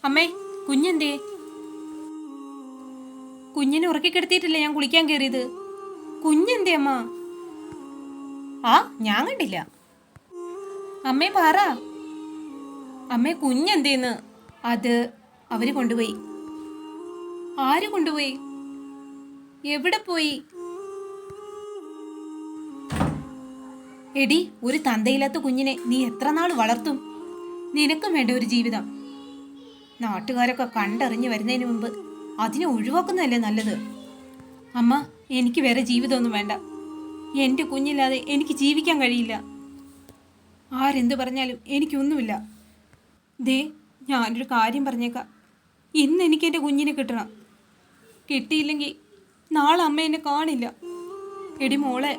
അമ്മേ, കുഞ്ഞെന്തേ? കുഞ്ഞിനെ ഉറക്കിക്കെടുത്തിട്ടില്ലേ ഞാൻ കുളിക്കാൻ കയറിയത്. കുഞ്ഞെന്തേ അമ്മ? ആ, ഞാൻ കണ്ടില്ല. അമ്മേ പറ. അമ്മേ, കുഞ്ഞെന്തേന്ന്? അത് അവര് കൊണ്ടുപോയി. ആര് കൊണ്ടുപോയി? എവിടെ പോയി? എടി, ഒരു തന്തയില്ലാത്ത കുഞ്ഞിനെ നീ എത്ര നാൾ വളർത്തും? നിനക്കും വേണ്ട ഒരു ജീവിതം. നാട്ടുകാരൊക്കെ കണ്ടറിഞ്ഞ് വരുന്നതിന് മുമ്പ് അതിനെ ഒഴിവാക്കുന്നതല്ലേ നല്ലത്. അമ്മ, എനിക്ക് വേറെ ജീവിതമൊന്നും വേണ്ട. എൻ്റെ കുഞ്ഞില്ലാതെ എനിക്ക് ജീവിക്കാൻ കഴിയില്ല. ആരെന്ത് പറഞ്ഞാലും എനിക്കൊന്നുമില്ല. ദേ, ഞാനൊരു കാര്യം പറഞ്ഞേക്കാം. ഇന്ന് എനിക്ക് എൻ്റെ കുഞ്ഞിനെ കിട്ടണം. കിട്ടിയില്ലെങ്കിൽ നാളെ അമ്മ എന്നെ കാണില്ല. എടി മോളെ,